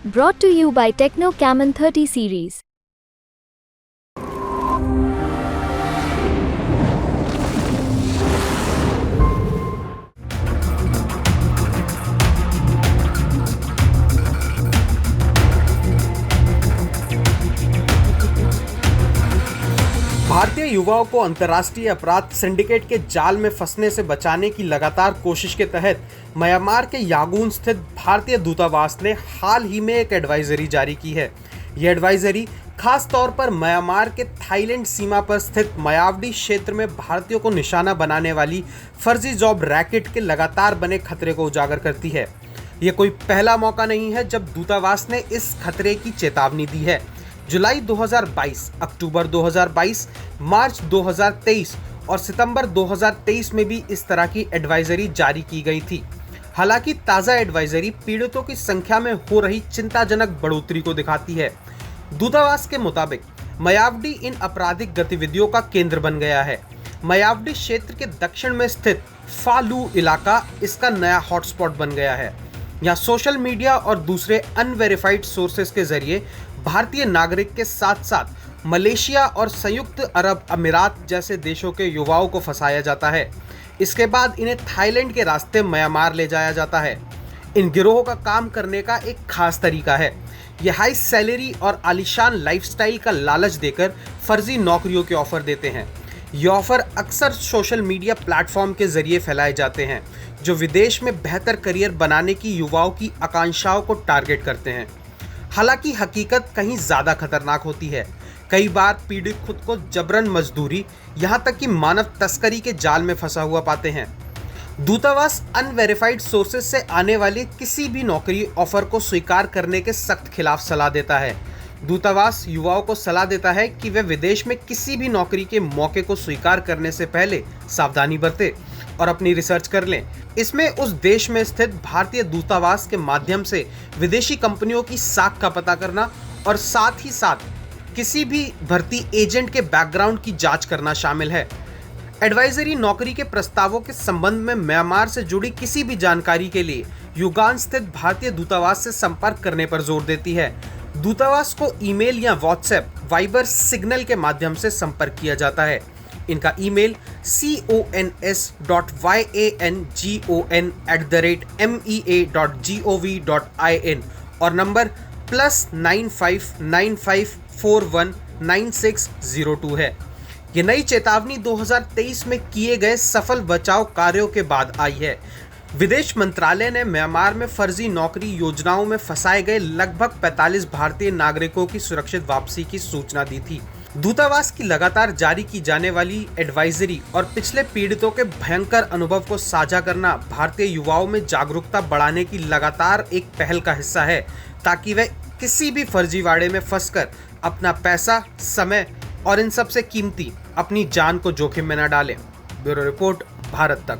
Brought to you by Techno Camon 30 series. भारतीय युवाओं को अंतर्राष्ट्रीय अपराध सिंडिकेट के जाल में फंसने से बचाने की लगातार कोशिश के तहत म्यांमार के यांगून स्थित भारतीय दूतावास ने हाल ही में एक एडवाइजरी जारी की है। यह एडवाइजरी खास तौर पर म्यांमार के थाईलैंड सीमा पर स्थित मायावडी क्षेत्र में भारतीयों को निशाना बनाने वाली फर्जी जॉब रैकेट के लगातार बने खतरे को उजागर करती है। यह कोई पहला मौका नहीं है जब दूतावास ने इस खतरे की चेतावनी दी है। जुलाई 2022, अक्टूबर 2022, मार्च 2023 और सितंबर 2023 में भी इस तरह की एडवाइजरी जारी की गई थी। हालांकि ताज़ा एडवाइजरी पीड़ितों की संख्या में हो रही चिंताजनक बढ़ोतरी को दिखाती है। दूतावास के मुताबिक मायावडी इन आपराधिक गतिविधियों का केंद्र बन गया है। मायावडी क्षेत्र के दक्षिण में स्थित फालू इलाका इसका नया हॉटस्पॉट बन गया है। यहाँ सोशल मीडिया और दूसरे अनवेरिफाइड सोर्सेस के जरिए भारतीय नागरिक के साथ साथ मलेशिया और संयुक्त अरब अमीरात जैसे देशों के युवाओं को फंसाया जाता है। इसके बाद इन्हें थाईलैंड के रास्ते म्यांमार ले जाया जाता है। इन गिरोहों का काम करने का एक खास तरीका है। ये हाई सैलरी और आलीशान लाइफस्टाइल का लालच देकर फर्जी नौकरियों के ऑफर देते हैं। ये ऑफर अक्सर सोशल मीडिया प्लेटफॉर्म के जरिए फैलाए जाते हैं, जो विदेश में बेहतर करियर बनाने की युवाओं की आकांक्षाओं को टारगेट करते हैं। हालांकि हकीकत कहीं ज़्यादा खतरनाक होती है। कई बार पीड़ित खुद को जबरन मजदूरी, यहाँ तक कि मानव तस्करी के जाल में फंसा हुआ पाते हैं। दूतावास अनवेरिफाइड सोर्सेस से आने वाली किसी भी नौकरी ऑफर को स्वीकार करने के सख्त खिलाफ सलाह देता है। दूतावास युवाओं को सलाह देता है कि वे विदेश में किसी भी नौकरी के मौके को स्वीकार करने से पहले सावधानी बरतें और अपनी रिसर्च कर लें। इसमें उस देश में स्थित भारतीय दूतावास के माध्यम से विदेशी कंपनियों की साख का पता करना और साथ ही साथ किसी भी भर्ती एजेंट के बैकग्राउंड की जांच करना शामिल है। एडवाइजरी नौकरी के प्रस्तावों के संबंध में म्यांमार से जुड़ी किसी भी जानकारी के लिए युगान स्थित भारतीय दूतावास से संपर्क करने पर जोर देती है। दूतावास को ईमेल या व्हाट्सएप, वाइबर, सिग्नल के माध्यम से संपर्क किया जाता है। इनका ईमेल conswangon@mea.gov.in और नंबर +9595419602 है। ये नई चेतावनी 2023 में किए गए सफल बचाव कार्यों के बाद आई है। विदेश मंत्रालय ने म्यांमार में फर्जी नौकरी योजनाओं में फंसाए गए लगभग 45 भारतीय नागरिकों की सुरक्षित वापसी की सूचना दी थी। दूतावास की लगातार जारी की जाने वाली एडवाइजरी और पिछले पीड़ितों के भयंकर अनुभव को साझा करना भारतीय युवाओं में जागरूकता बढ़ाने की लगातार एक पहल का हिस्सा है, ताकि वे किसी भी फर्जीवाड़े में फंसकर अपना पैसा, समय और इन सबसे कीमती अपनी जान को जोखिम में न डालें। ब्यूरो रिपोर्ट, भारत तक।